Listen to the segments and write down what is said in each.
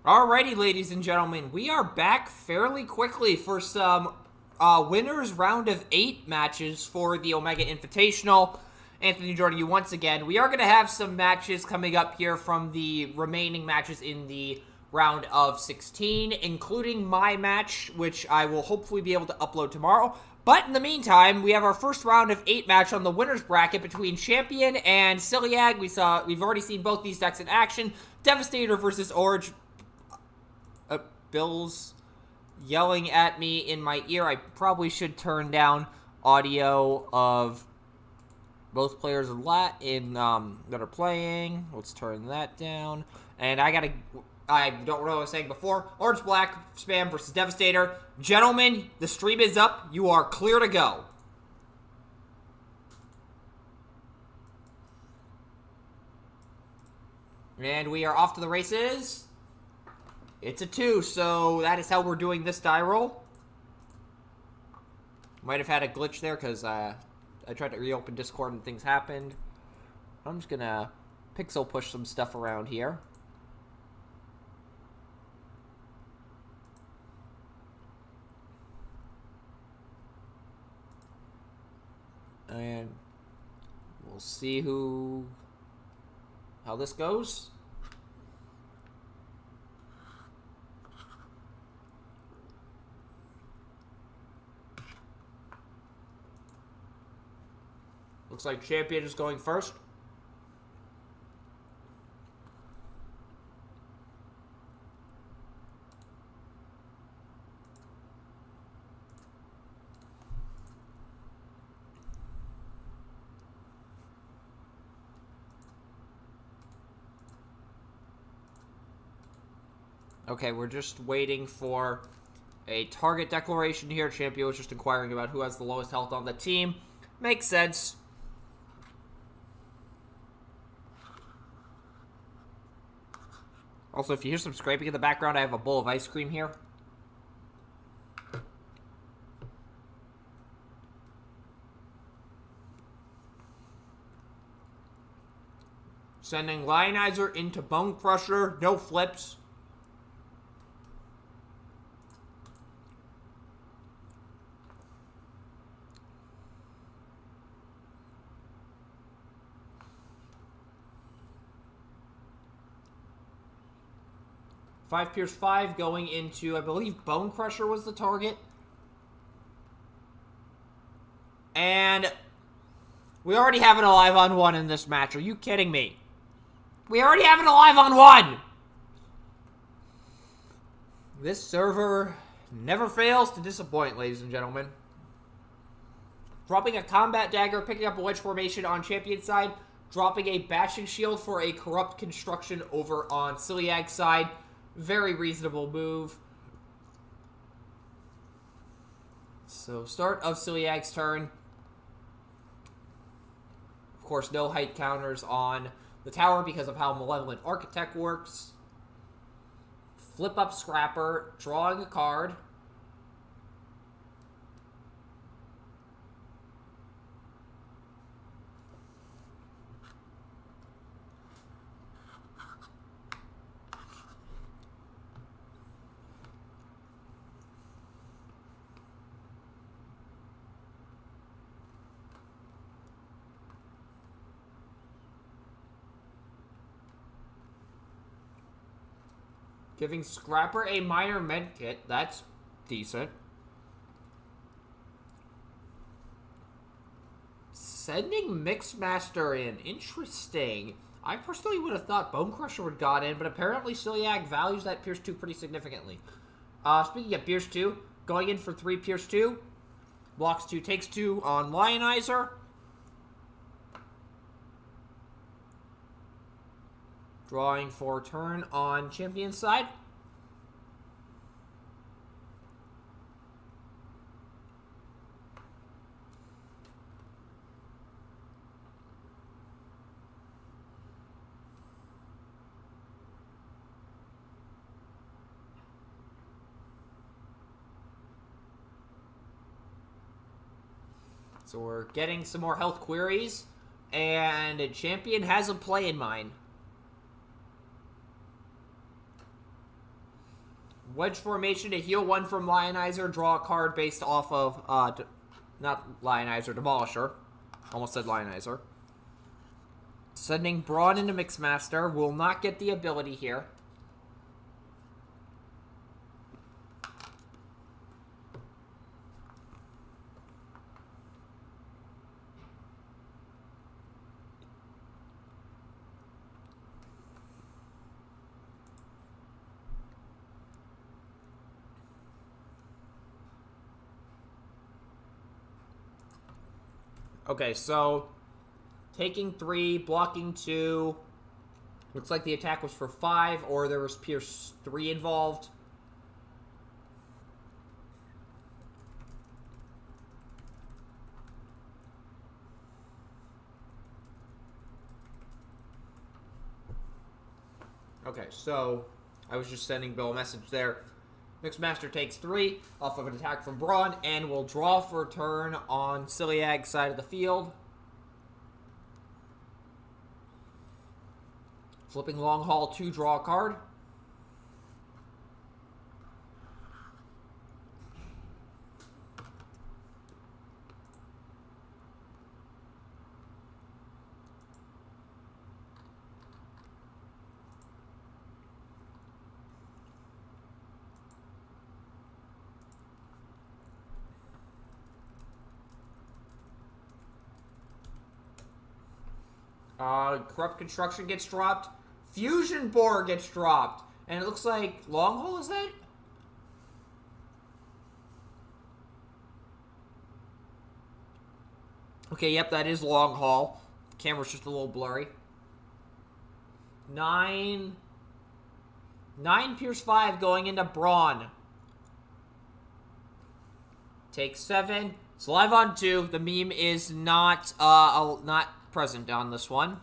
Alrighty, ladies and gentlemen, we are back fairly quickly for some winners round of 8 matches for the Omega Invitational. Anthony joining you once again. We are going to have some matches coming up here from the remaining matches in the round of 16, including my match, which I will hopefully be able to upload tomorrow. But in the meantime, we have our first round of 8 match on the winners bracket between Champion and Siliag. We've already seen both these decks in action. Devastator versus Orange. Bill's yelling at me in my ear. I probably should turn down audio of both players that are playing. Let's turn that down. And I don't know what I was saying before. Orange Black Spam versus Devastator. Gentlemen, the stream is up. You are clear to go. And we are off to the races. It's a 2, so that is how we're doing this die roll. Might have had a glitch there because I tried to reopen Discord and things happened. I'm just going to pixel push some stuff around here. And we'll see how this goes. Looks like Champion is going first. Okay, we're just waiting for a target declaration here. Champion was just inquiring about who has the lowest health on the team. Makes sense. Also, if you hear some scraping in the background, I have a bowl of ice cream here. Sending Lionizer into Bone Crusher. No flips. Five Pierce 5 going into, I believe, Bone Crusher was the target. And we already have an alive on 1 in this match. Are you kidding me? We already have an alive on 1! This server never fails to disappoint, ladies and gentlemen. Dropping a Combat Dagger, picking up a Wedge Formation on Champion side. Dropping a Bashing Shield for a Corrupt Construction over on Siliag side. Very reasonable move. So, start of Siliag's turn. Of course, no height counters on the tower because of how Malevolent Architect works. Flip up Scrapper, drawing a card. Giving Scrapper a minor medkit. That's decent. Sending Mixmaster in. Interesting. I personally would have thought Bone Crusher would have got in, but apparently Siliag values that Pierce 2 pretty significantly. Speaking of Pierce 2, going in for 3 Pierce 2. Blocks 2, takes 2 on Lionizer. Drawing for turn on Champion side. So we're getting some more health queries, and a Champion has a play in mind. Wedge formation to heal 1 from Lionizer, draw a card based off of, not Lionizer, Demolisher. Almost said Lionizer. Sending Brawn into Mixmaster. Will not get the ability here. Okay, so taking 3, blocking 2. Looks like the attack was for 5, or there was Pierce 3 involved. Okay, so I was just sending Bill a message there. Mixmaster takes 3 off of an attack from Brawn and will draw for a turn on Siliag's side of the field. Flipping Long Haul 2, draw a card. Corrupt Construction gets dropped. Fusion Boar gets dropped. And it looks like Long Haul, is that? Okay, yep, that is Long Haul. The camera's just a little blurry. 9 Pierce 5 going into Brawn. Take 7. It's live on 2. The meme is not present on this one.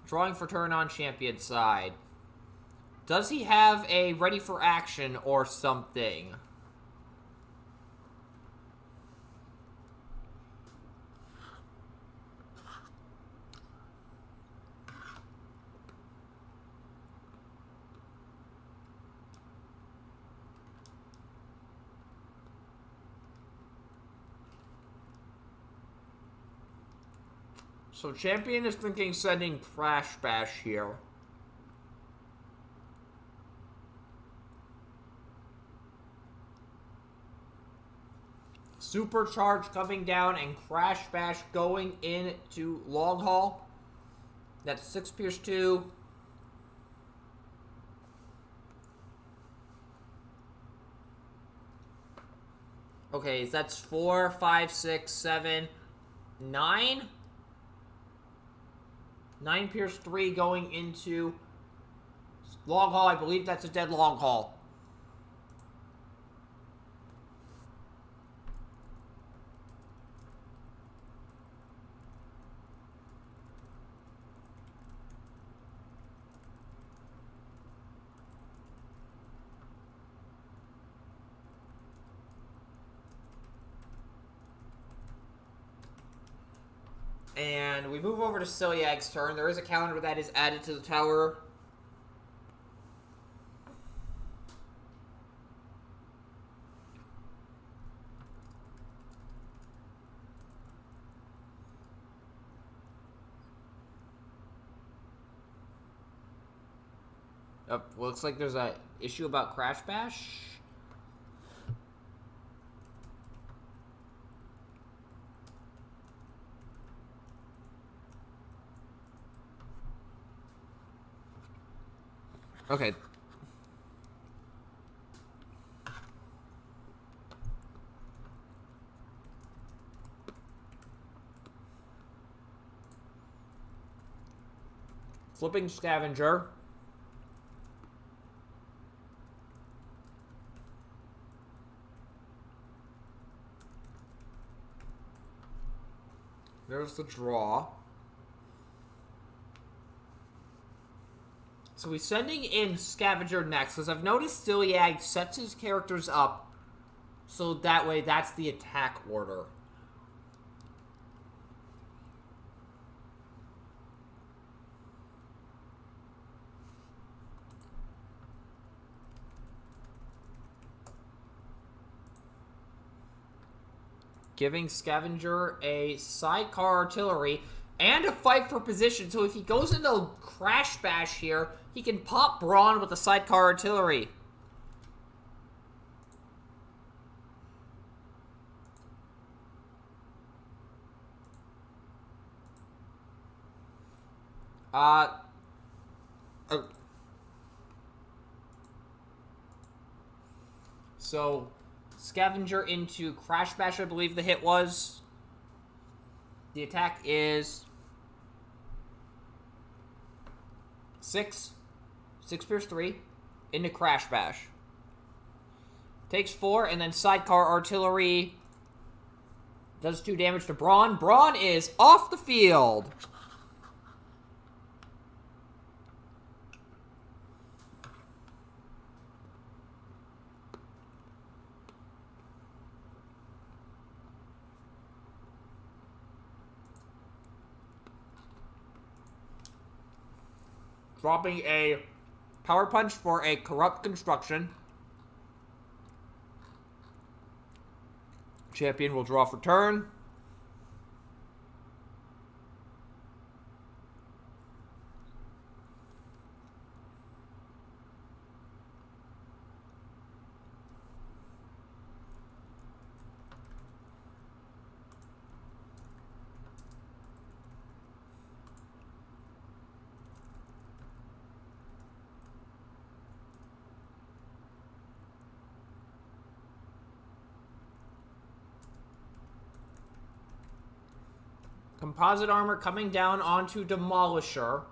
Drawing for turn on champion side. Does he have a ready for action or something? So champion is thinking sending Crash Bash here. Supercharge coming down and Crash Bash going into Long Haul. That's 6 Pierce 2. Okay, that's 4, 5, 6, 7, 9. 9 Pierce 3 going into Long Haul. I believe that's a dead Long Haul. And we move over to Siliag's turn. There is a calendar that is added to the tower. Looks like there's an issue about Crash Bash. Okay. Flipping Scavenger. There's the draw. So he's sending in Scavenger next, because I've noticed Siliag sets his characters up so that way that's the attack order. giving Scavenger a sidecar artillery and a fight for position. So if he goes into Crash Bash here, he can pop Brawn with the sidecar artillery. So, Scavenger into Crash Bash, I believe the hit was. The attack is 6. 6 pierce 3 into Crash Bash. Takes 4, and then Sidecar Artillery does 2 damage to Brawn. Brawn is off the field. Dropping a Power Punch for a Corrupt Construction. Champion will draw for turn. Composite Armor coming down onto Demolisher.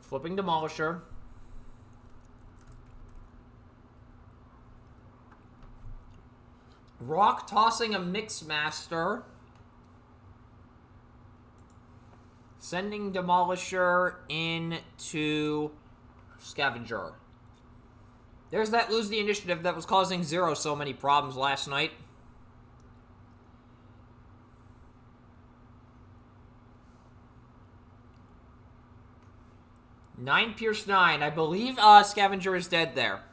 Flipping Demolisher. Rock tossing a Mixmaster. Sending Demolisher into Scavenger. There's that lose the initiative that was causing Zero so many problems last night. Nine Pierce 9. I believe Scavenger is dead there.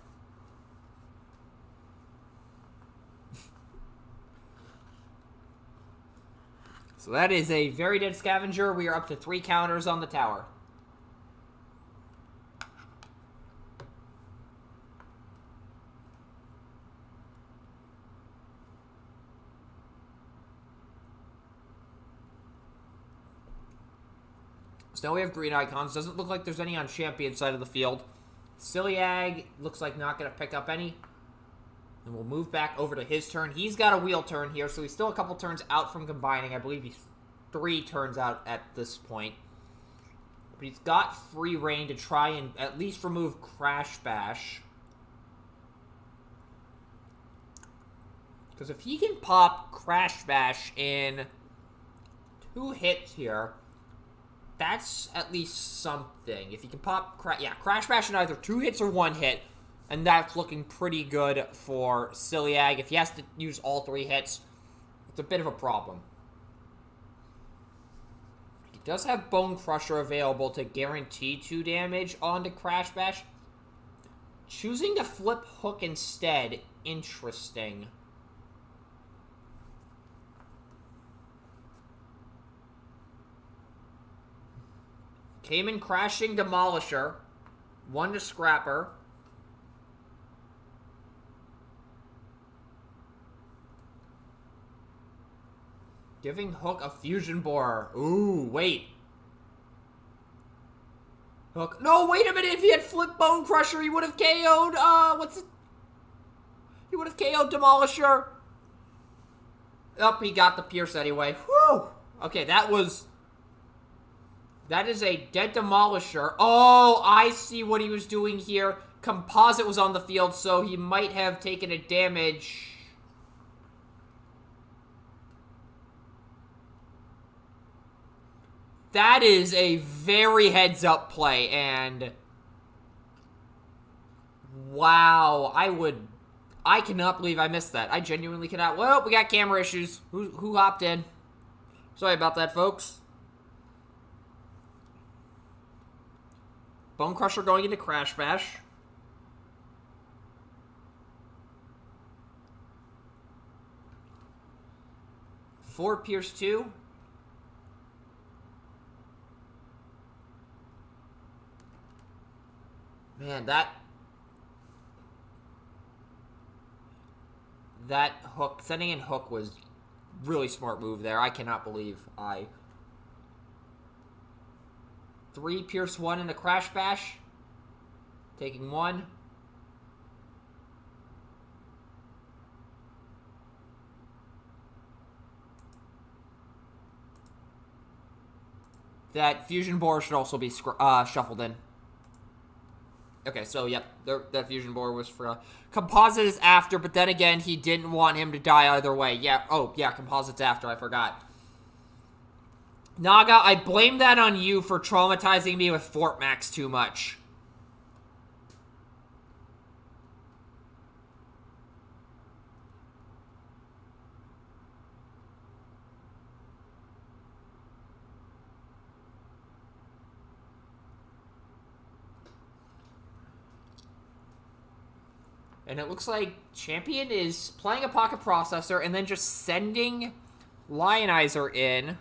So that is a very dead Scavenger. We are up to 3 counters on the tower. So now we have green icons. Doesn't look like there's any on champion side of the field. Siliag looks like not going to pick up any. And we'll move back over to his turn. He's got a wheel turn here, so he's still a couple turns out from combining. I believe he's 3 turns out at this point. But he's got free reign to try and at least remove Crash Bash. Because if he can pop Crash Bash in 2 hits here, that's at least something. If he can pop Crash Bash in either 2 hits or 1 hit, and that's looking pretty good for Siliag. If he has to use all 3 hits, it's a bit of a problem. He does have Bone Crusher available to guarantee 2 damage onto Crash Bash. Choosing to flip Hook instead, interesting. Came in crashing Demolisher. 1 to Scrapper. Giving Hook a Fusion Borer. Ooh, wait. Hook. No, wait a minute. If he had flipped Bone Crusher, he would have KO'd, He would have KO'd Demolisher. Oh, he got the Pierce anyway. Whew. Okay, that is a dead Demolisher. Oh, I see what he was doing here. Composite was on the field, so he might have taken a damage. That is a very heads-up play, and wow, I cannot believe I missed that. I genuinely cannot. Well, we got camera issues. Who hopped in? Sorry about that, folks. Bone Crusher going into Crash Bash. 4 Pierce 2. Man, that hook, sending in hook was really smart move there. I cannot believe I... 3 Pierce 1 in the Crash Bash. Taking 1. That Fusion Boar should also be shuffled in. Okay, so, yep, that Fusion Boar was for... Composite is after, but then again, he didn't want him to die either way. Yeah, oh, yeah, Composite's after, I forgot. Naga, I blame that on you for traumatizing me with Fort Max too much. And it looks like Champion is playing a Pocket Processor and then just sending Lionizer in.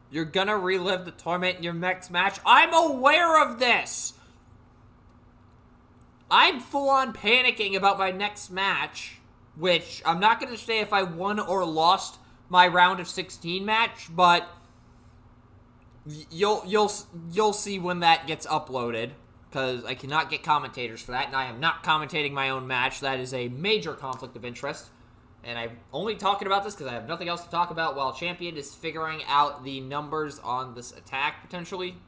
You're gonna relive the torment in your next match. I'm aware of this! I'm full-on panicking about my next match, which I'm not gonna say if I won or lost my round of 16 match, but you'll see when that gets uploaded, because I cannot get commentators for that, and I am not commentating my own match. That is a major conflict of interest. And I'm only talking about this because I have nothing else to talk about while Champion is figuring out the numbers on this attack, potentially.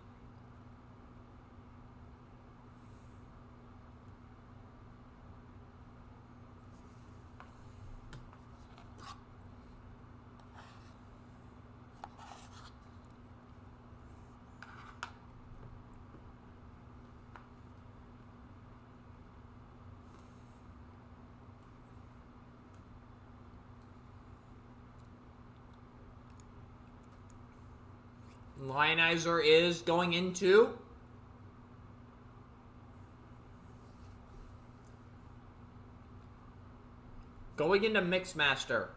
Lionizer is going into Mixmaster.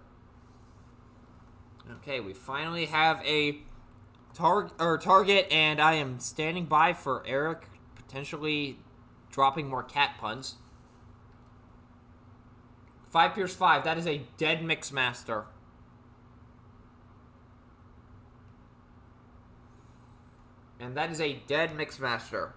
Okay, we finally have a target, and I am standing by for Eric potentially dropping more cat puns. 5 Pierce 5, that is a dead Mixmaster. And that is a dead Mixmaster.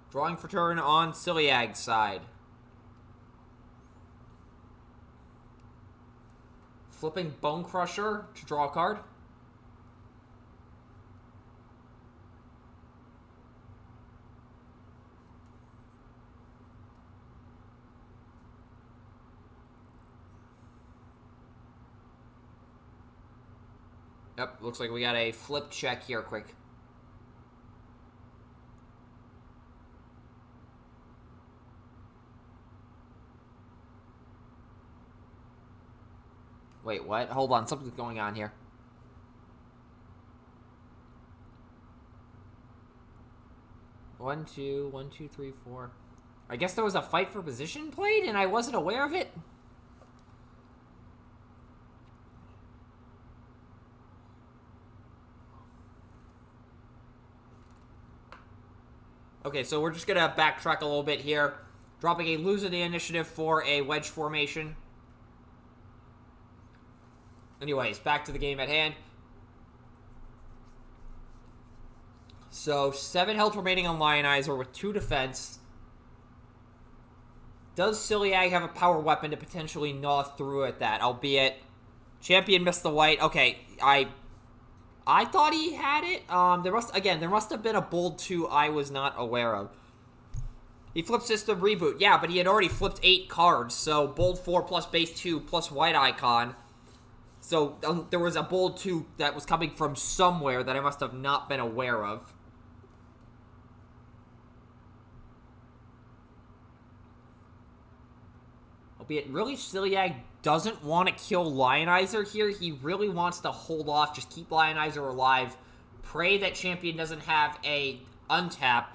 Drawing for turn on Siliag's side. Flipping Bone Crusher to draw a card. Yep, looks like we got a flip check here quick. Wait, what? Hold on, something's going on here. One, two, 3, 4. I guess there was a fight for position played and I wasn't aware of it? Okay, so we're just going to backtrack a little bit here. Dropping a losing the initiative for a wedge formation. Anyways, back to the game at hand. So, 7 health remaining on Lionizer with 2 defense. Does Siliag have a power weapon to potentially gnaw through at that? Albeit, Champion missed the white. Okay, I thought he had it. There must have been a bold 2 I was not aware of. He flipped system reboot. Yeah, but he had already flipped 8 cards. So bold 4 plus base 2 plus white icon. So there was a bold 2 that was coming from somewhere that I must have not been aware of. Albeit, really, Siliag doesn't want to kill Lionizer here. He really wants to hold off, just keep Lionizer alive, pray that Champion doesn't have a untap,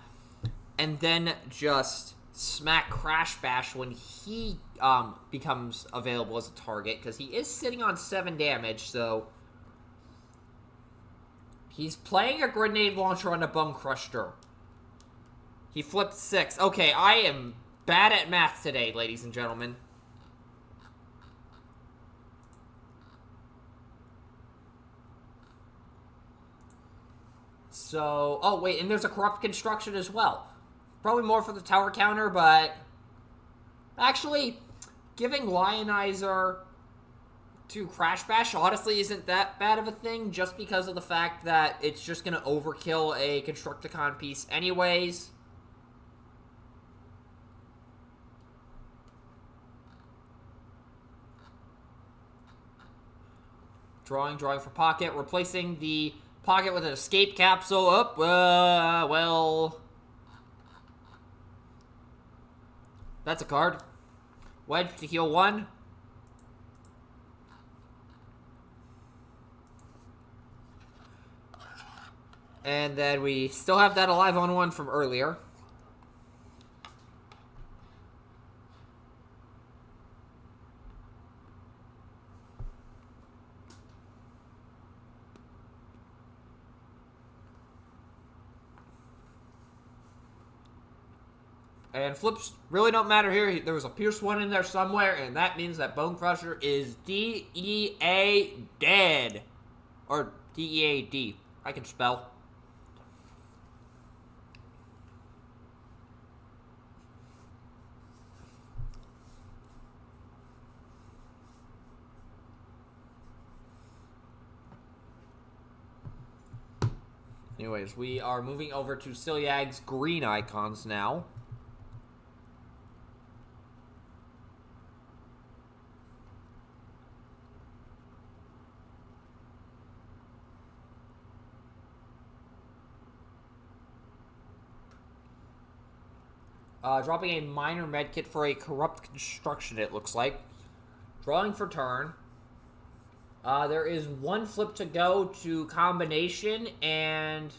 and then just smack Crash Bash when he becomes available as a target, because he is sitting on 7 damage, so he's playing a grenade launcher on a Bone Crusher. He flipped 6. Okay, I am bad at math today, ladies and gentlemen. So, oh wait, and there's a Corrupt Construction as well. Probably more for the tower counter, but actually, giving Lionizer to Crash Bash honestly isn't that bad of a thing, just because of the fact that it's just going to overkill a Constructicon piece anyways. Drawing for pocket, replacing the pocket with an escape capsule. Well, that's a card. Wedge to heal 1. And then we still have that alive on 1 from earlier. And flips really don't matter here. There was a Pierce 1 in there somewhere, and that means that Bone Crusher is DEA dead. Or DEAD. I can spell. Anyways, we are moving over to Siliag's green icons now. Dropping a minor medkit for a Corrupt Construction, it looks like. Drawing for turn. There is 1 flip to go to combination, and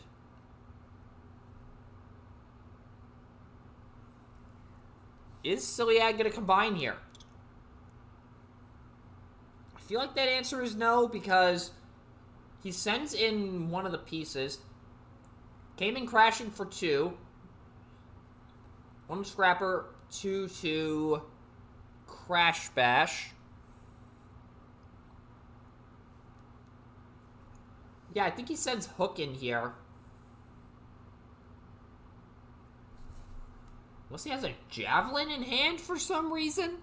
is Siliag going to combine here? I feel like that answer is no, because he sends in one of the pieces. Came in crashing for 2. 1 Scrapper, 2 to Crash Bash. Yeah, I think he sends Hook in here. Unless he has a Javelin in hand for some reason.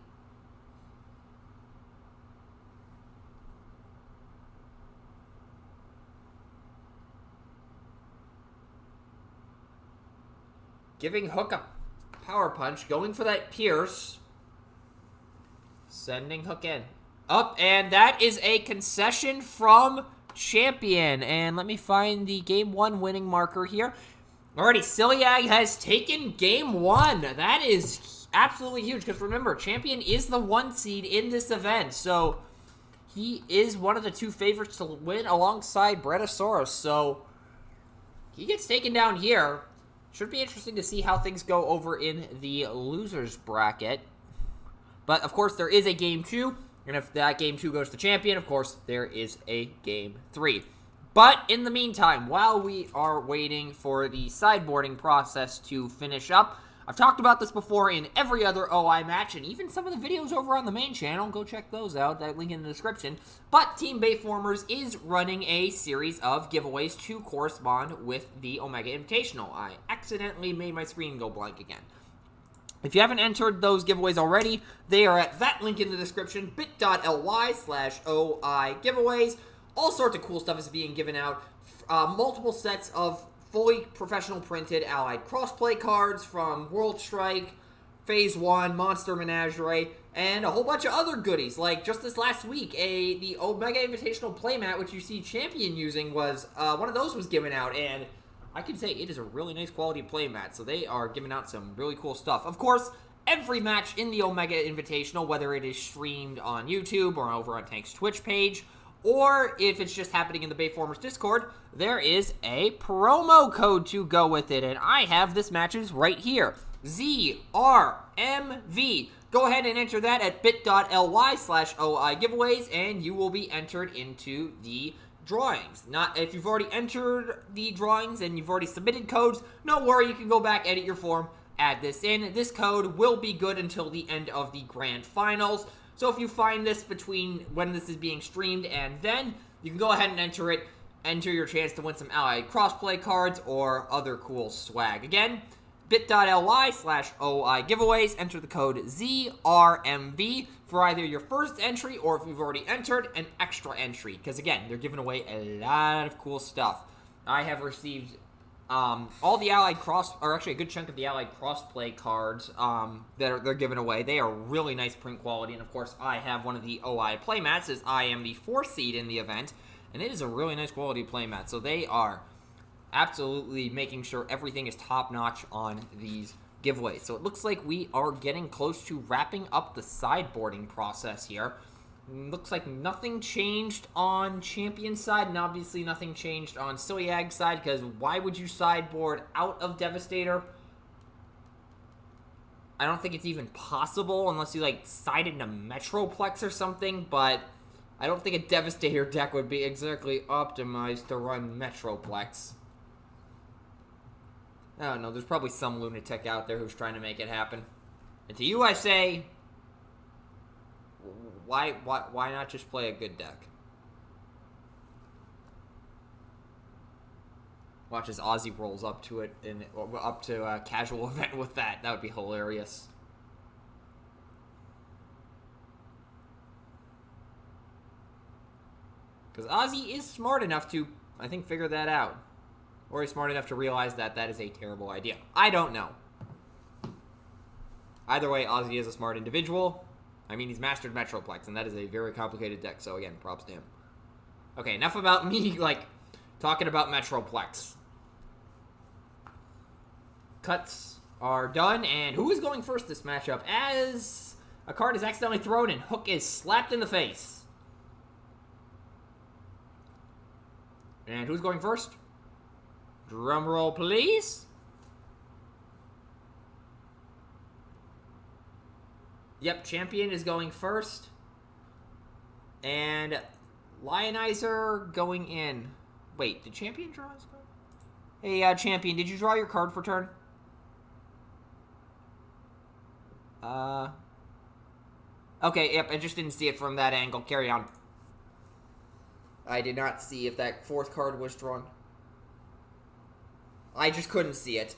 Giving Hook a power punch, going for that Pierce. Sending Hook in. Up, and that is a concession from Champion. And let me find the Game 1 winning marker here. Alrighty, Siliag has taken Game 1. That is absolutely huge, because remember, Champion is the 1 seed in this event. So he is one of the 2 favorites to win alongside Bretosaurus. So he gets taken down here. Should be interesting to see how things go over in the losers bracket. But, of course, there is a Game 2. And if that Game 2 goes to Champion, of course, there is a Game 3. But, in the meantime, while we are waiting for the sideboarding process to finish up, I've talked about this before in every other OI match, and even some of the videos over on the main channel. Go check those out. That link in the description. But Team Bayformers is running a series of giveaways to correspond with the Omega Invitational. I accidentally made my screen go blank again. If you haven't entered those giveaways already, they are at that link in the description, bit.ly/OI giveaways. All sorts of cool stuff is being given out. Multiple sets of fully professional printed Allied crossplay cards from World Strike, Phase 1, Monster Menagerie, and a whole bunch of other goodies. Like, just this last week, the Omega Invitational playmat, which you see Champion using, was one of those was given out, and I can say it is a really nice quality playmat, so they are giving out some really cool stuff. Of course, every match in the Omega Invitational, whether it is streamed on YouTube or over on Tank's Twitch page, or if it's just happening in the Bayformers Discord, there is a promo code to go with it, and I have this matches right here. ZRMV. Go ahead and enter that at bit.ly/OI giveaways, and you will be entered into the drawings. Not if you've already entered the drawings and you've already submitted codes, no worry, you can go back, edit your form, add this in. This code will be good until the end of the grand finals. So if you find this between when this is being streamed and then, you can go ahead and enter it. Enter your chance to win some Allied crossplay cards or other cool swag. Again, bit.ly/OI giveaways. Enter the code ZRMV for either your first entry or if you've already entered, an extra entry. Because again, they're giving away a lot of cool stuff. I have received all the Allied or actually a good chunk of the Allied crossplay cards that they're giving away. They are really nice print quality, and of course, I have one of the OI playmats as I am the 4th seed in the event, and it is a really nice quality playmat. So they are absolutely making sure everything is top-notch on these giveaways. So it looks like we are getting close to wrapping up the sideboarding process here. Looks like nothing changed on Champion side, and obviously nothing changed on Siliag side, because why would you sideboard out of Devastator? I don't think it's even possible unless you, like, side into Metroplex or something, but I don't think a Devastator deck would be exactly optimized to run Metroplex. I don't know, there's probably some lunatic out there who's trying to make it happen. And to you I say, why not just play a good deck? Watch as Ozzy rolls up to it, up to a casual event with that. That would be hilarious. Because Ozzy is smart enough to, I think, figure that out. Or he's smart enough to realize that that is a terrible idea. I don't know. Either way, Ozzy is a smart individual. I mean, he's mastered Metroplex, and that is a very complicated deck, so again, props to him. Okay, enough about me, like, talking about Metroplex. Cuts are done, and who is going first this matchup? As a card is accidentally thrown and Hook is slapped in the face. And who's going first? Drum roll, please. Yep, Champion is going first. And Lionizer going in. Wait, did Champion draw his card? Hey, Champion, did you draw your card for turn? Okay, yep, I just didn't see it from that angle. Carry on. I did not see if that 4th card was drawn. I just couldn't see it.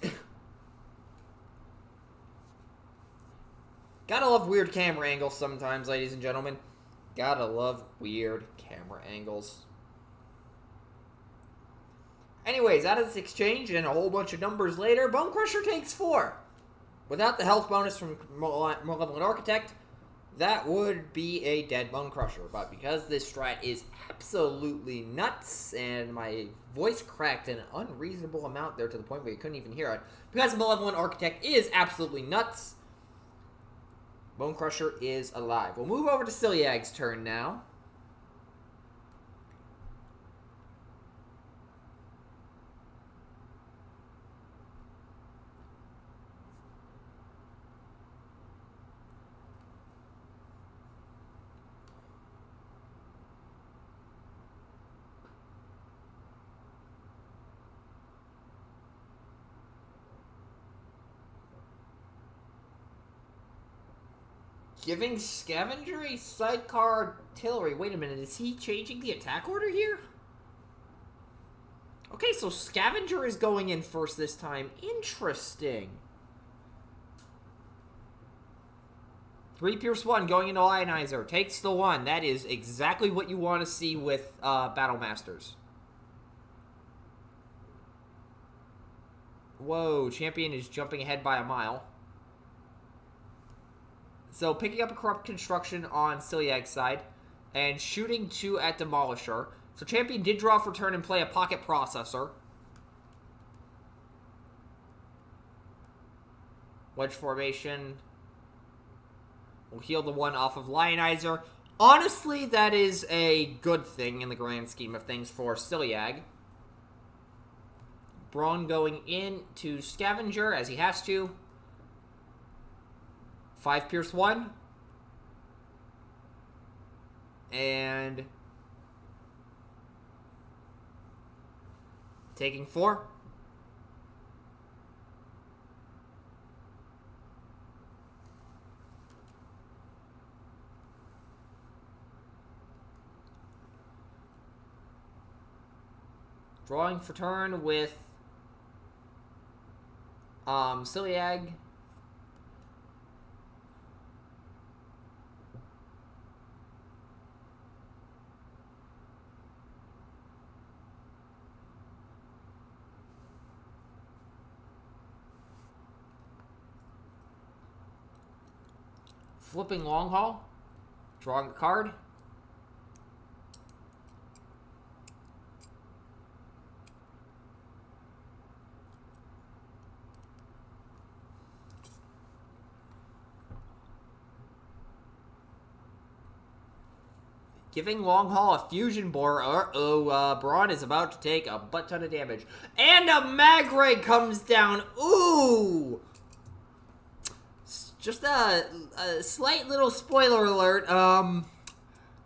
Gotta love weird camera angles sometimes, ladies and gentlemen. Gotta love weird camera angles. Anyways, out of this exchange and a whole bunch of numbers later, Bone Crusher takes 4. Without the health bonus from Malevolent Architect, that would be a dead Bone Crusher. But because this strat is absolutely nuts, and my voice cracked an unreasonable amount there to the point where you couldn't even hear it, because Malevolent Architect is absolutely nuts, Bone Crusher is alive. We'll move over to Siliag's turn now. Giving Scavenger a sidecar artillery. Wait a minute, is he changing the attack order here? Okay, so Scavenger is going in first this time. Interesting. 3 Pierce 1 going into Lionizer. Takes the 1. That is exactly what you want to see with Battle Masters. Whoa, Champion is jumping ahead by a mile. So picking up a Corrupt Construction on Siliag's side and shooting 2 at Demolisher. So Champion did draw for turn and play a Pocket Processor. Wedge formation. We'll heal the 1 off of Lionizer. Honestly, that is a good thing in the grand scheme of things for Siliag. Braun going in to Scavenger as he has to. 5 Pierce 1. And taking 4. Drawing for turn with Siliag. Flipping long haul. Drawing a card. Giving long haul a fusion bore. Braun is about to take a butt ton of damage. And a mag ray comes down. Ooh! Just a slight little spoiler alert.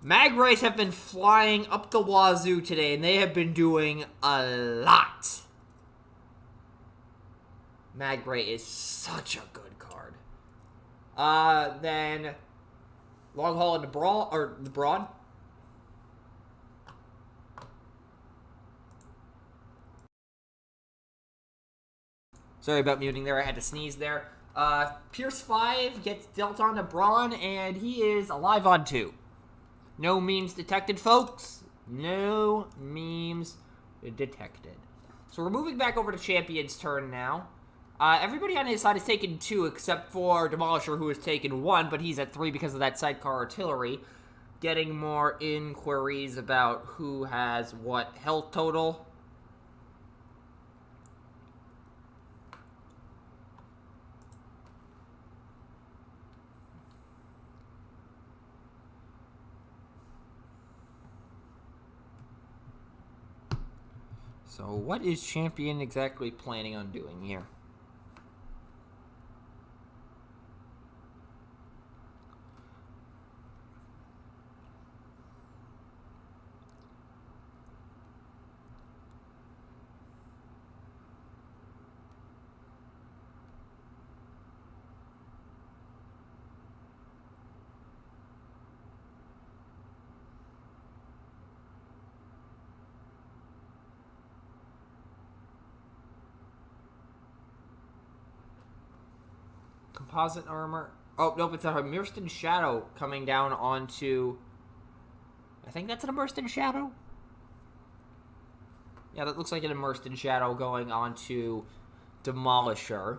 Mag rays have been flying up the wazoo today, and they have been doing a lot. Mag ray is such a good card. Then long haul into the Braun. Sorry about muting there. I had to sneeze there. Pierce 5 gets dealt on to Braun, and he is alive on 2. No memes detected, folks. No memes detected. So we're moving back over to Champion's turn now. Everybody on his side has taken 2, except for Demolisher, who has taken 1, but he's at 3 because of that sidecar artillery. Getting more inquiries about who has what health total. So what is Champion exactly planning on doing here? Composite armor. Oh, nope, it's a Immersed in Shadow coming down onto... I think that's an Immersed in Shadow? Yeah, that looks like an Immersed in Shadow going onto Demolisher.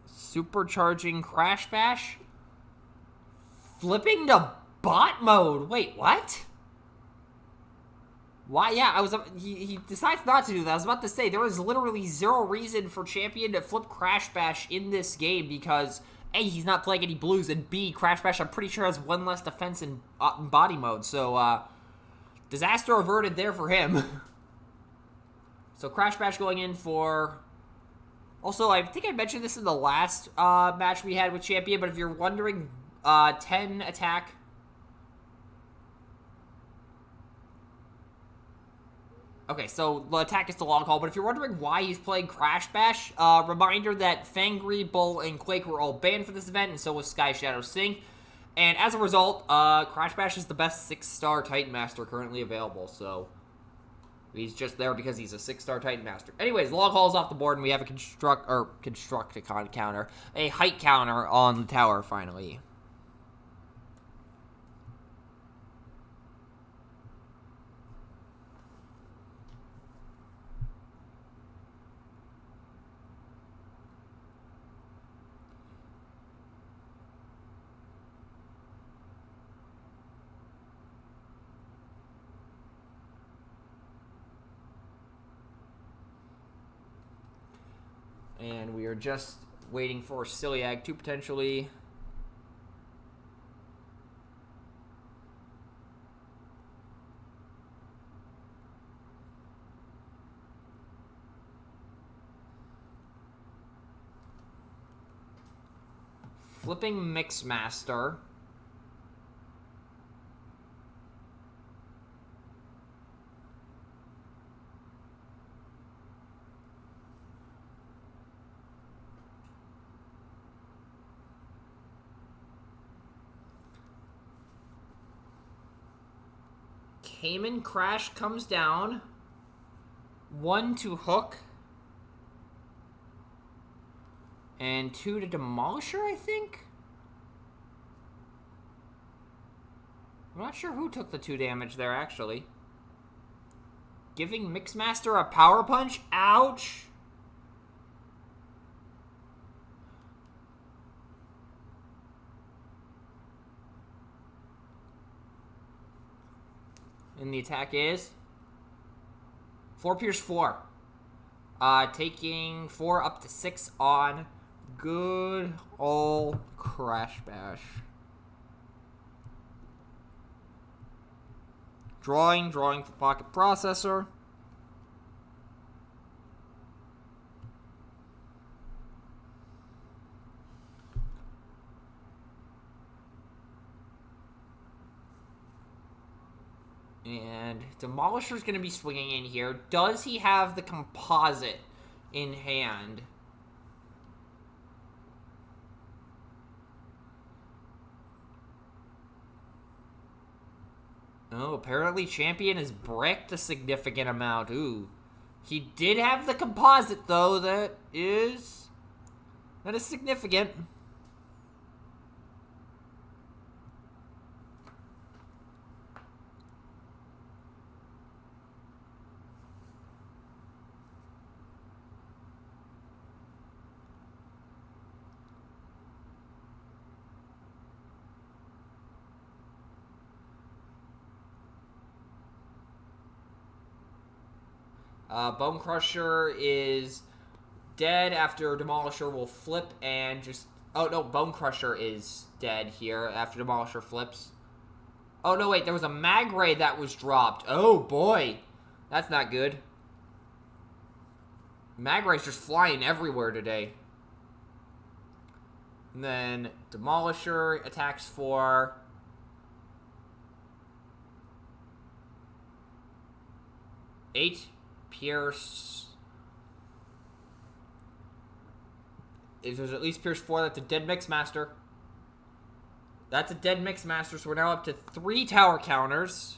Supercharging Crash Bash. Flipping to bot mode. Wait, what? Why? Yeah, he decides not to do that. I was about to say, there was literally zero reason for Champion to flip Crash Bash in this game because A, he's not playing any blues, and B, Crash Bash, I'm pretty sure, has 1 less defense in body mode. So, disaster averted there for him. So, Crash Bash going in for... Also, I think I mentioned this in the last match we had with Champion, but if you're wondering, 10 attack. Okay, so the attack is the long haul, but if you're wondering why he's playing Crash Bash, reminder that Fangry, Bull, and Quake were all banned for this event, and so was Sky Shadow Sing. And as a result, Crash Bash is the best 6-star Titan Master currently available, so he's just there because he's a 6-star Titan Master. Anyways, long haul's off the board, and we have a Constructicon counter, a height counter on the tower, finally. And we are just waiting for Siliag to potentially... Flipping Mixmaster. Cayman Crash comes down. 1 to Hook. And 2 to Demolisher, I think? I'm not sure who took the 2 damage there, actually. Giving Mixmaster a Power Punch? Ouch! And the attack is 4 Pierce 4. Taking 4 up to 6 on good old Crash Bash. Drawing for Pocket Processor. And Demolisher's going to be swinging in here. Does he have the composite in hand? Oh, apparently Champion is bricked a significant amount. Ooh. He did have the composite, though. That is significant. Bone Crusher is dead after Demolisher will flip and just... Oh, no, Bone Crusher is dead here after Demolisher flips. Oh, no, wait, there was a Mag Ray that was dropped. Oh, boy. That's not good. Mag Ray's just flying everywhere today. And then Demolisher attacks for... Eight Pierce. If there's at least Pierce 4, that's a dead Mixmaster. That's a dead Mixmaster, so we're now up to 3 tower counters.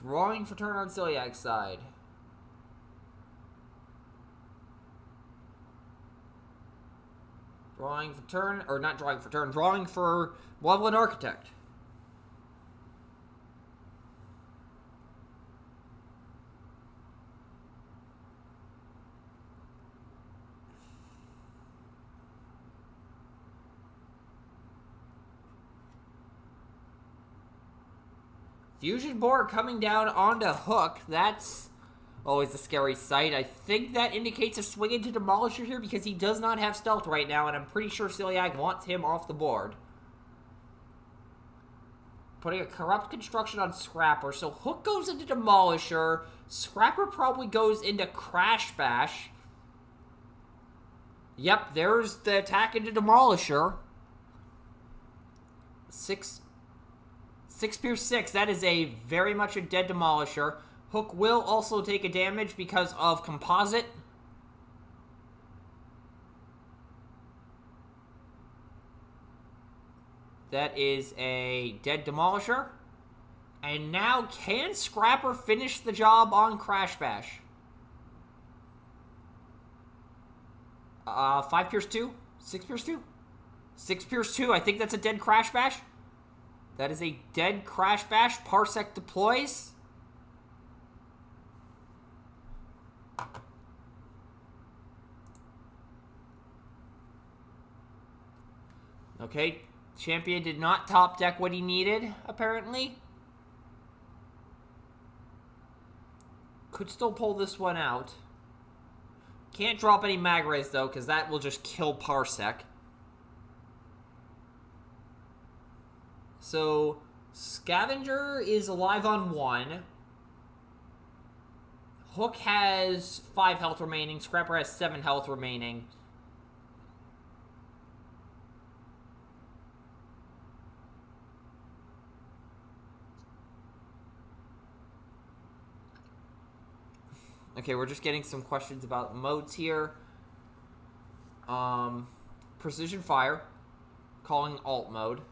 Drawing for turn on Siliag's side. Drawing for turn, or not drawing for turn, drawing for Wovelin Architect. Fusion Board coming down onto Hook. That's always a scary sight. I think that indicates a swing into Demolisher here because he does not have stealth right now, and I'm pretty sure Siliag wants him off the board. Putting a Corrupt Construction on Scrapper, so Hook goes into Demolisher. Scrapper probably goes into Crash Bash. Yep, there's the attack into Demolisher. 6 Pierce 6. That is a very much a dead Demolisher. Hook will also take a damage because of Composite. That is a dead Demolisher. And now, can Scrapper finish the job on Crash Bash? 5 Pierce 2? 6 Pierce 2? 6 Pierce 2. I think that's a dead Crash Bash. That is a dead Crash Bash. Parsec deploys. Okay, Champion did not top deck what he needed, apparently. Could still pull this one out. Can't drop any Mag Rays, though, because that will just kill Parsec. So, Scavenger is alive on 1. Hook has 5 health remaining. Scrapper has 7 health remaining. Okay, we're just getting some questions about modes here. Precision Fire. Calling alt mode.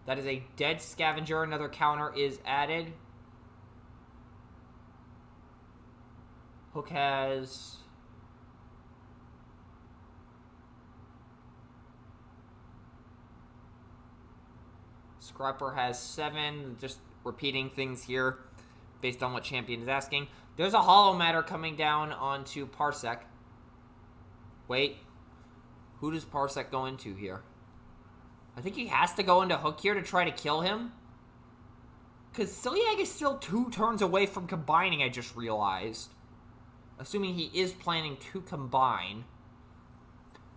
That is a dead Scavenger. Another counter is added. Hook has... Scrapper has 7. Just repeating things here based on what Champion is asking. There's a Hollow Matter coming down onto Parsec. Wait. Who does Parsec go into here? I think he has to go into Hook here to try to kill him. Because Siliag is still 2 turns away from combining, I just realized. Assuming he is planning to combine.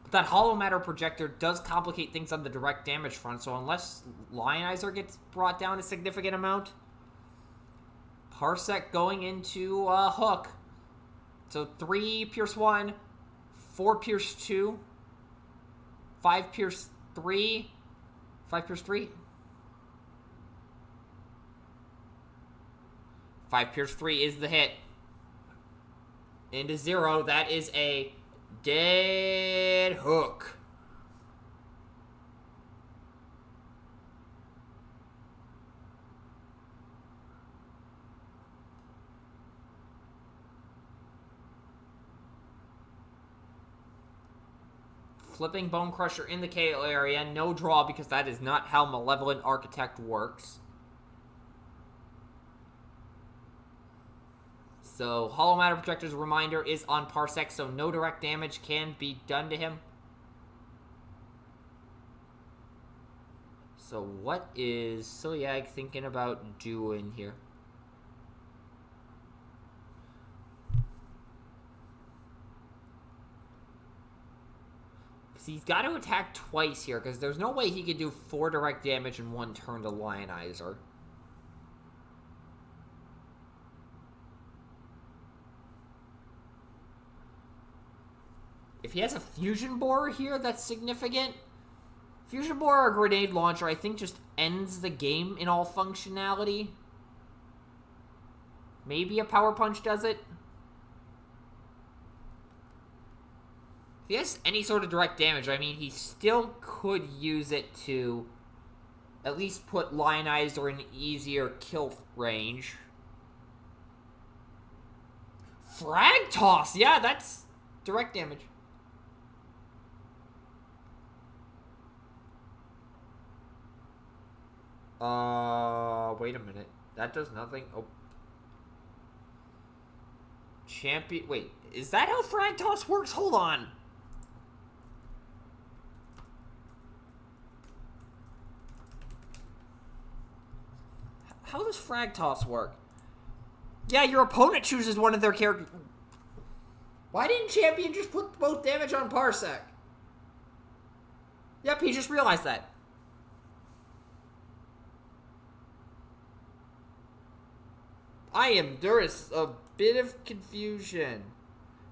But that Hollow Matter projector does complicate things on the direct damage front, so unless Lionizer gets brought down a significant amount... Parsec going into Hook. So 3 Pierce 1, 4 Pierce 2, 5 Pierce 3, 5 Pierce 3. 5 Pierce 3 is the hit. Into 0. That is a dead Hook. Flipping Bone Crusher in the KO area. No draw because that is not how Malevolent Architect works. So, Hollow Matter Projector's reminder is on Parsec, so no direct damage can be done to him. So, what is Siliag thinking about doing here? He's got to attack twice here, because there's no way he could do 4 direct damage in 1 turn to Lionizer. If he has a Fusion Borer here, that's significant. Fusion Borer or Grenade Launcher, I think, just ends the game in all functionality. Maybe a Power Punch does it. If he has any sort of direct damage, I mean, he still could use it to at least put Lionizer in easier kill range. Frag Toss! Yeah, that's direct damage. Wait a minute. That does nothing. Oh. Champion... Wait, is that how Frag Toss works? Hold on. How does Frag Toss work? Yeah, your opponent chooses one of their characters. Why didn't Champion just put both damage on Parsec? Yep, he just realized that. There is a bit of confusion.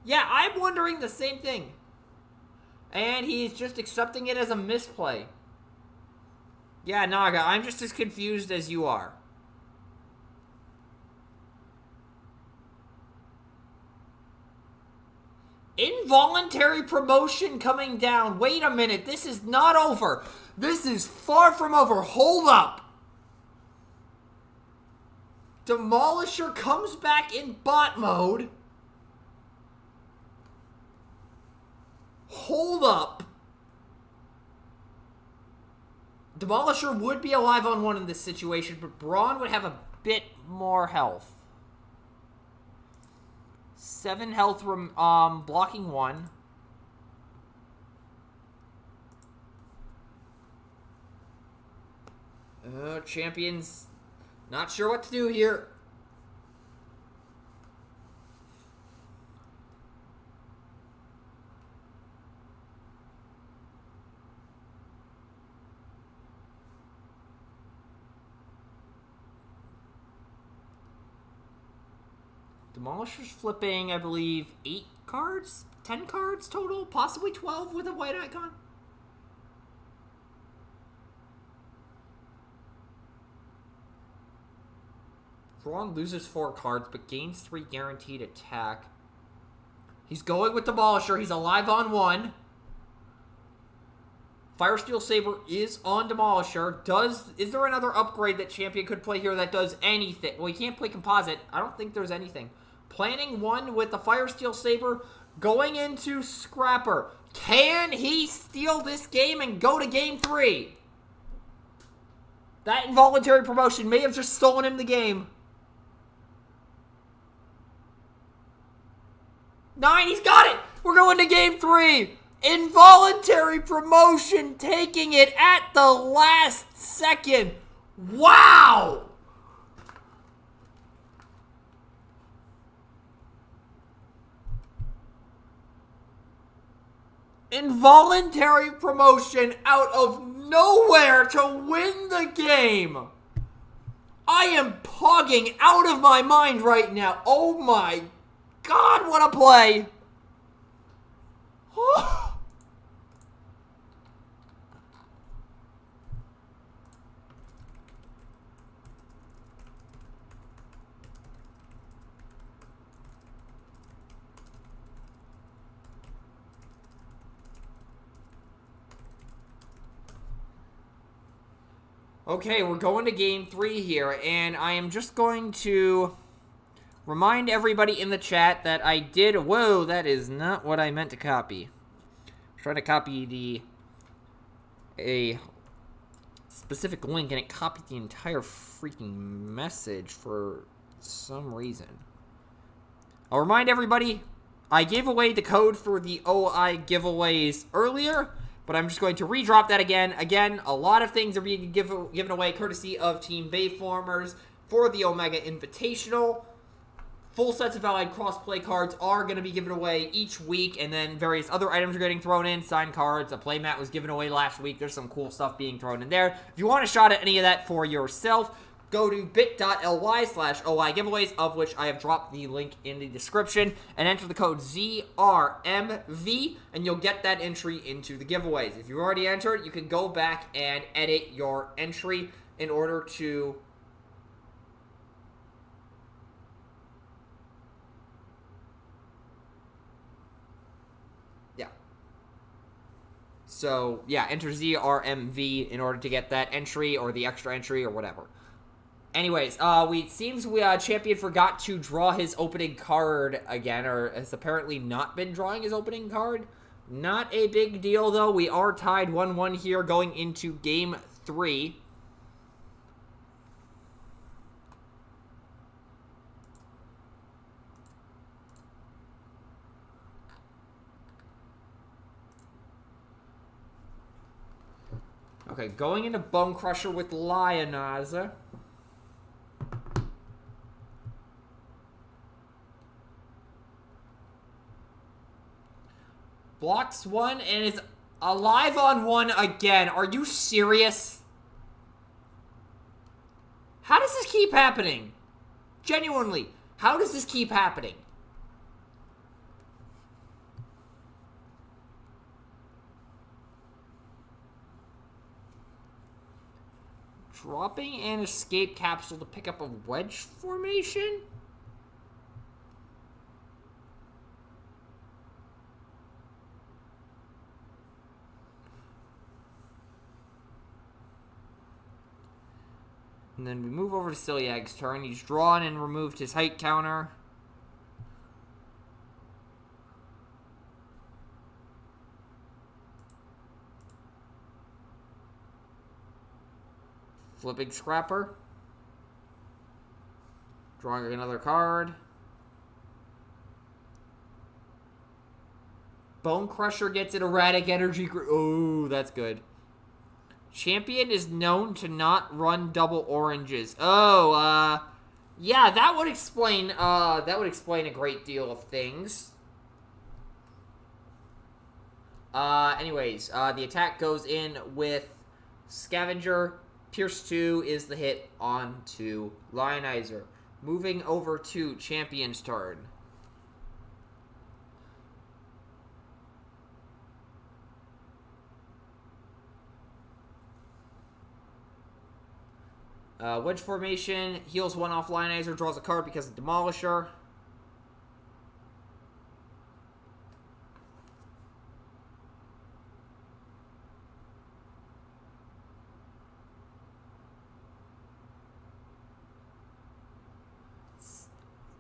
Yeah, I'm wondering the same thing. And he's just accepting it as a misplay. Yeah, Naga, I'm just as confused as you are. Involuntary promotion coming down. Wait a minute, this is not over. This is far from over. Hold up. Demolisher comes back in bot mode. Hold up. Demolisher would be alive on one in this situation, but Braun would have a bit more health. 7 health, blocking 1. Champions not sure what to do here. Demolisher's flipping, I believe, 8 cards? 10 cards total? Possibly 12 with a white icon? Braun loses 4 cards, but gains 3 guaranteed attack. He's going with Demolisher. He's alive on 1. Fire Steel Saber is on Demolisher. Is there another upgrade that Champion could play here that does anything? Well, he can't play Composite. I don't think there's anything. Planning 1 with the Fire Steel Saber. Going into Scrapper. Can he steal this game and go to game 3? That involuntary promotion may have just stolen him the game. 9, he's got it! We're going to game 3! Involuntary promotion, taking it at the last second. Wow! Involuntary promotion out of nowhere to win the game. I am pogging out of my mind right now. Oh my God, what a play! Okay, we're going to game 3 here, and I am just going to remind everybody in the chat that I did... Whoa, that is not what I meant to copy. I'm trying to copy a specific link, and it copied the entire freaking message for some reason. I'll remind everybody, I gave away the code for the OI giveaways earlier, but I'm just going to redrop that again. Again, a lot of things are being given away courtesy of Team Bayformers for the Omega Invitational. Full sets of Allied Crossplay cards are going to be given away each week, and then various other items are getting thrown in. Signed cards, a playmat was given away last week. There's some cool stuff being thrown in there. If you want a shot at any of that for yourself, go to bit.ly/OI giveaways, of which I have dropped the link in the description, and enter the code ZRMV, and you'll get that entry into the giveaways. If you've already entered, you can go back and edit your entry in order to... So, yeah, enter ZRMV in order to get that entry or the extra entry or whatever. Anyways, it seems Champion forgot to draw his opening card again, or has apparently not been drawing his opening card. Not a big deal, though. We are tied 1-1 here going into Game 3. Okay, going into Bone Crusher with Lionizer. Blocks 1 and is alive on 1 again. Are you serious? How does this keep happening? Genuinely, how does this keep happening? Dropping an escape capsule to pick up a wedge formation? And then we move over to Siliag's turn. He's drawn and removed his height counter. Flipping Scrapper. Drawing another card. Bone Crusher gets an erratic energy. Oh, that's good. Champion is known to not run double oranges. Oh, yeah, that would explain a great deal of things. Anyways, the attack goes in with Scavenger. Pierce 2 is the hit onto Lionizer. Moving over to Champion's turn. Wedge formation, heals 1 off Lionizer, draws a card because of Demolisher.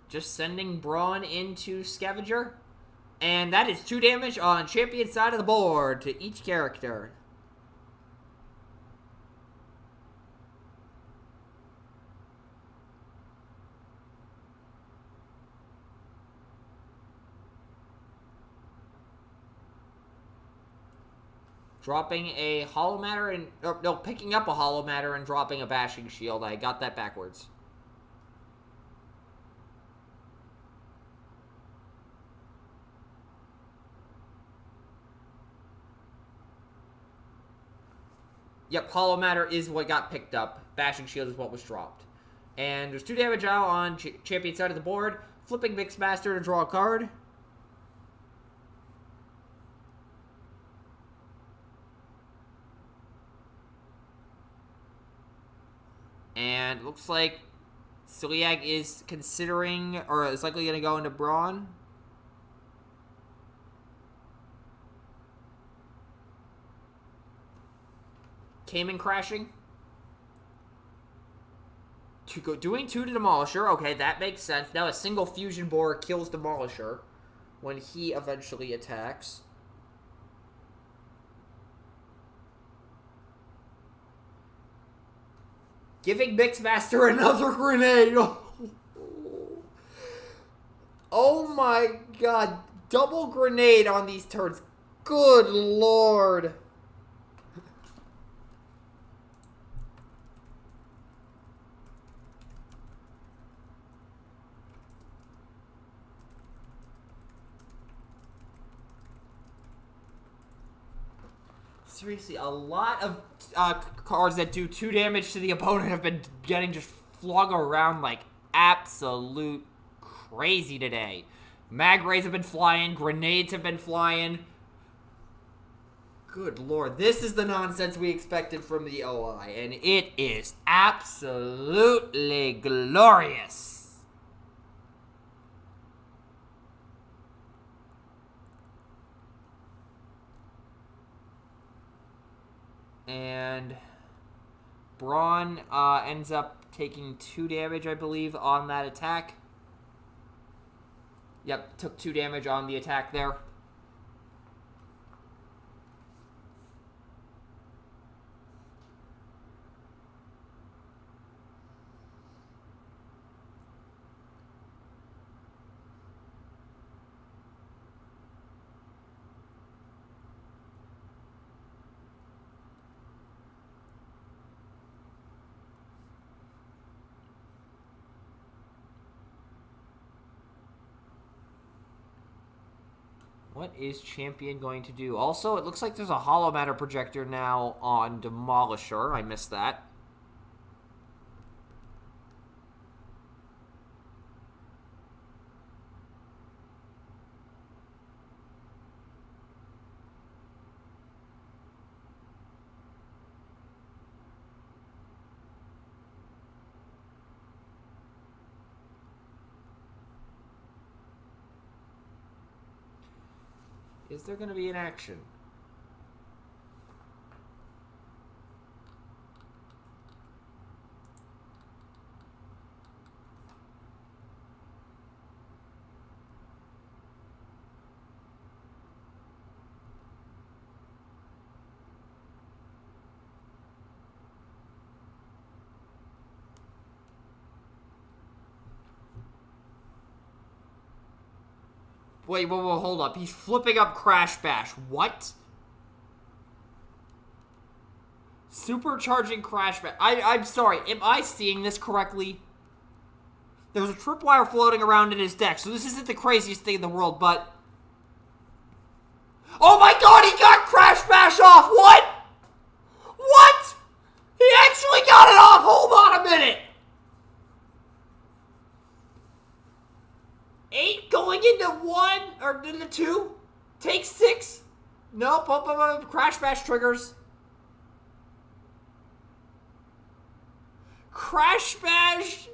Just sending Brawn into Scavenger. And that is 2 damage on Champion's side of the board to each character. Dropping a Hollow Matter and... no, picking up a Hollow Matter and dropping a Bashing Shield. I got that backwards. Yep, Hollow Matter is what got picked up. Bashing Shield is what was dropped. And there's 2 damage out on Champion's side of the board. Flipping Mixmaster to draw a card. And it looks like Siliag is considering, or is likely going to go into Brawn. Cayman crashing. Doing 2 to Demolisher. Okay, that makes sense. Now a single Fusion Boar kills Demolisher when he eventually attacks. Giving Mixmaster another grenade. Oh my god. Double grenade on these turns. Good lord. Seriously, a lot of cards that do 2 damage to the opponent have been getting just flung around like absolute crazy today. Mag Rays have been flying. Grenades have been flying. Good lord. This is the nonsense we expected from the OI, and it is absolutely glorious. And Brawn ends up taking 2 damage, I believe, on that attack. Yep, took 2 damage on the attack there. What is Champion going to do? Also, it looks like there's a Hollow Matter projector now on Demolisher. I missed that. Is there going to be an action? Wait, whoa, hold up. He's flipping up Crash Bash. What? Supercharging Crash Bash. I'm sorry. Am I seeing this correctly? There's a tripwire floating around in his deck, so this isn't the craziest thing in the world, but... Oh my god, he got Crash Bash off! What? What? He actually got it off! Hold on a minute! 8 going into 1, or into 2? Take 6? Nope, Crash Bash triggers. Crash Bash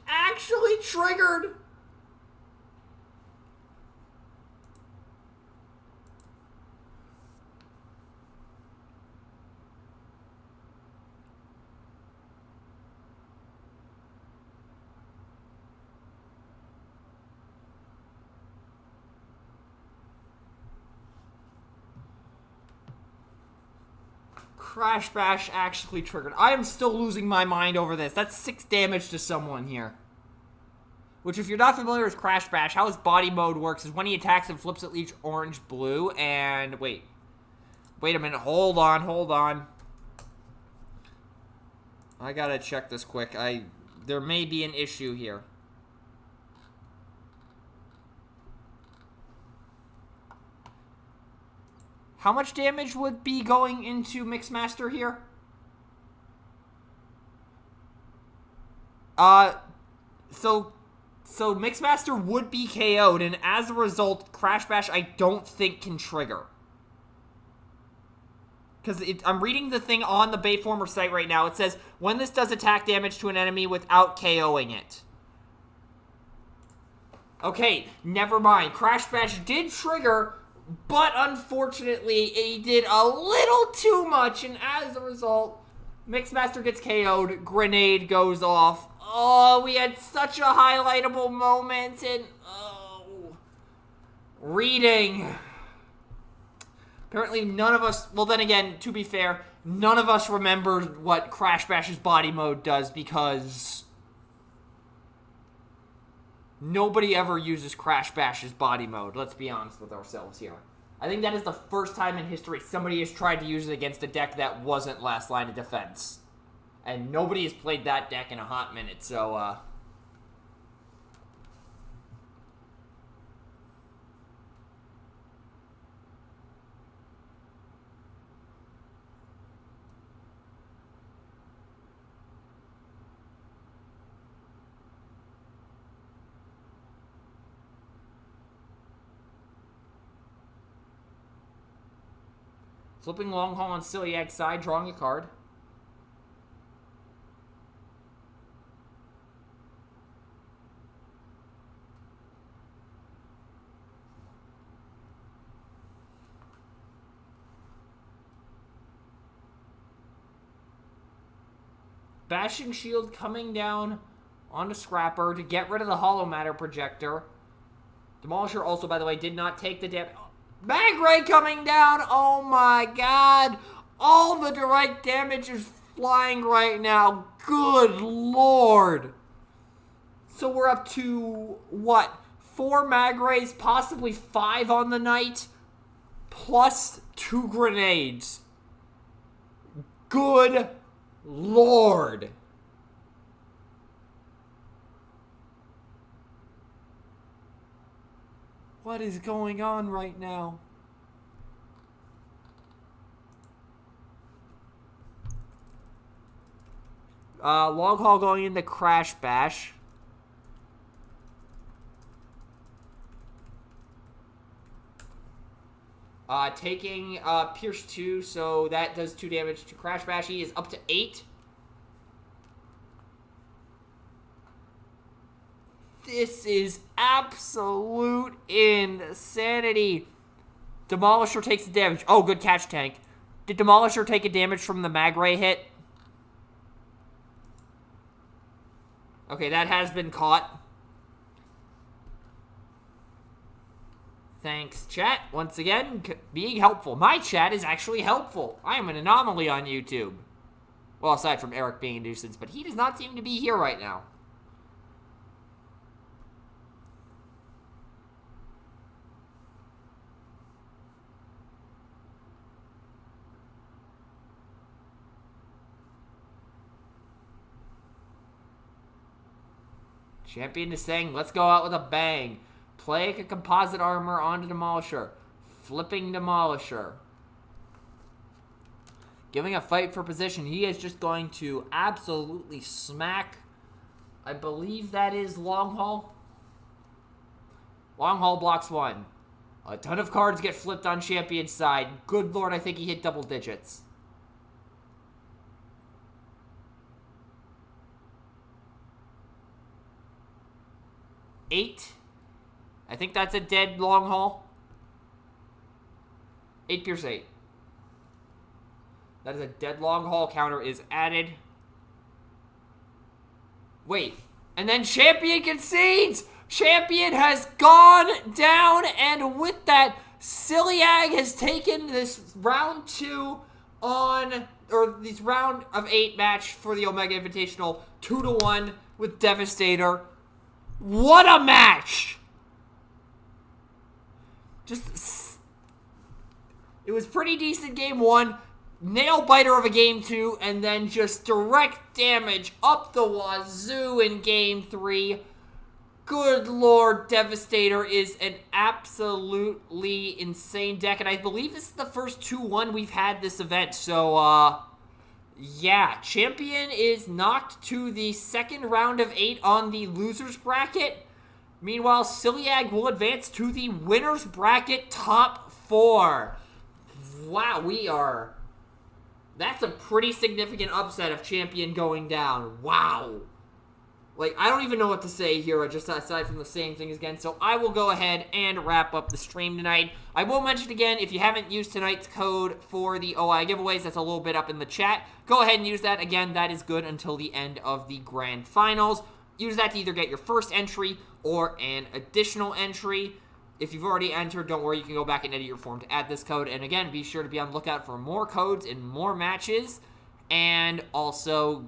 actually triggered. Crash Bash actually triggered. I am still losing my mind over this. That's 6 damage to someone here. Which, if you're not familiar with Crash Bash, how his body mode works is when he attacks and flips at each orange-blue, and... Wait a minute. Hold on. I gotta check this quick. There may be an issue here. How much damage would be going into Mixmaster here? So Mixmaster would be KO'd, and as a result, Crash Bash I don't think can trigger. Because I'm reading the thing on the Bayformer site right now. It says, when this does attack damage to an enemy without KOing it. Okay, never mind. Crash Bash did trigger, but unfortunately, he did a little too much, and as a result, Mixmaster gets KO'd, grenade goes off. Oh, we had such a highlightable moment, and reading. Apparently none of us, well then again, to be fair, none of us remember what Crash Bash's body mode does because nobody ever uses Crash Bash's body mode. Let's be honest with ourselves here. I think that is the first time in history somebody has tried to use it against a deck that wasn't last line of defense. And nobody has played that deck in a hot minute, so, flipping long haul on Siliag's side, drawing a card. Bashing Shield coming down onto Scrapper to get rid of the Hollow Matter Projector. Demolisher also, by the way, did not take the damage. Mag Ray coming down! Oh my god! All the direct damage is flying right now. Good lord! So we're up to, what? 4 Mag Rays, possibly 5 on the night, plus 2 grenades. Good lord! What is going on right now? Long haul going into Crash Bash. Taking Pierce 2, so that does 2 damage to Crash Bash. He is up to 8. This is absolute insanity. Demolisher takes the damage. Oh, good catch, Tank. Did Demolisher take a damage from the mag ray hit? Okay, that has been caught. Thanks, chat. Once again, being helpful. My chat is actually helpful. I am an anomaly on YouTube. Well, aside from Eric being a nuisance, but he does not seem to be here right now. Champion is saying, let's go out with a bang. Play a composite armor onto Demolisher. Flipping Demolisher. Giving a fight for position. He is just going to absolutely smack. I believe that is Long Haul. Long Haul blocks one. A ton of cards get flipped on Champion's side. Good lord, I think he hit double digits. Eight. I think that's a dead Long Haul. 8 Pierce 8. That is a dead Long Haul. Counter is added. Wait. And then Champion concedes! Champion has gone down, and with that, Siliag has taken this round 2 this round of 8 match for the Omega Invitational 2-1 with Devastator. What a match! It was pretty decent game 1, nail biter of a game 2, and then just direct damage up the wazoo in game 3. Good lord, Devastator is an absolutely insane deck, and I believe this is the first 2-1 we've had this event, so, yeah, Champion is knocked to the second round of 8 on the losers bracket. Meanwhile, Siliag will advance to the winners bracket top 4. Wow, that's a pretty significant upset of Champion going down. Wow. Like, I don't even know what to say here, just aside from the same things again. So I will go ahead and wrap up the stream tonight. I will mention again, if you haven't used tonight's code for the OI giveaways, that's a little bit up in the chat. Go ahead and use that. Again, that is good until the end of the grand finals. Use that to either get your first entry or an additional entry. If you've already entered, don't worry, you can go back and edit your form to add this code. And again, be sure to be on the lookout for more codes and more matches. And also,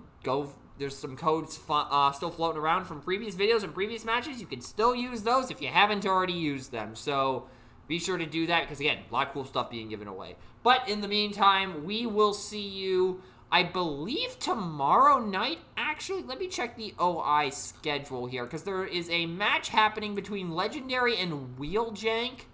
there's some codes still floating around from previous videos and previous matches. You can still use those if you haven't already used them. So be sure to do that because, again, a lot of cool stuff being given away. But in the meantime, we will see you, I believe, tomorrow night. Actually, let me check the OI schedule here because there is a match happening between Legendary and Wheeljank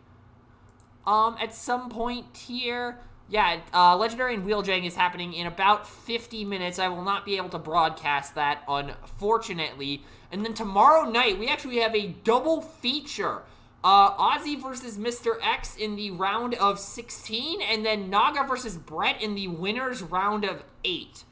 at some point here. Yeah, Legendary and Wheeljank is happening in about 50 minutes. I will not be able to broadcast that, unfortunately. And then tomorrow night, we actually have a double feature. Ozzy versus Mr. X in the round of 16, and then Naga versus Brett in the winner's round of 8.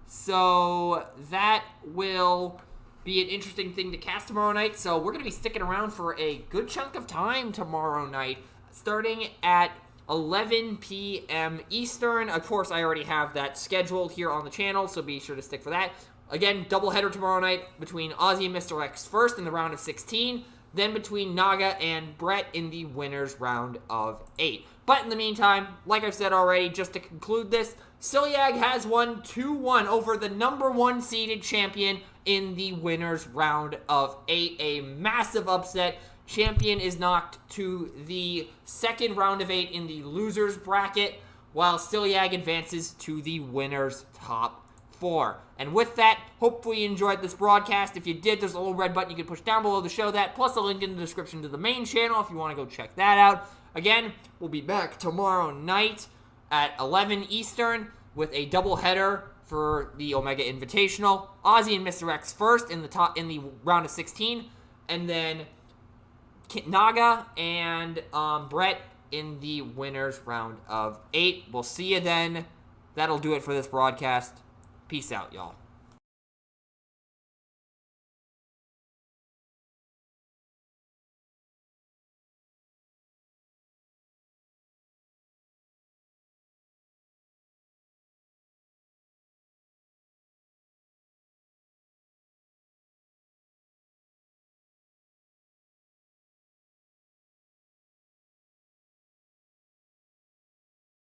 So that will be an interesting thing to cast tomorrow night. So we're going to be sticking around for a good chunk of time tomorrow night, starting at 11 p.m. Eastern. Of course, I already have that scheduled here on the channel, so be sure to stick for that. Again, doubleheader tomorrow night between Ozzy and Mr. X first in the round of 16, then between Naga and Brett in the winner's round of 8. But in the meantime, like I've said already, just to conclude this, Siliag has won 2-1 over the number 1 seeded champion in the winner's round of 8. A massive upset. Champion is knocked to the second round of 8 in the losers bracket, while Siliag advances to the winner's top 4. And with that, hopefully you enjoyed this broadcast. If you did, there's a little red button you can push down below to show that, plus a link in the description to the main channel if you want to go check that out. Again, we'll be back tomorrow night at 11 Eastern with a doubleheader for the Omega Invitational. Ozzy and Mr. X first in the round of 16, and then Naga and Brett in the winner's round of 8. We'll see you then. That'll do it for this broadcast. Peace out, y'all.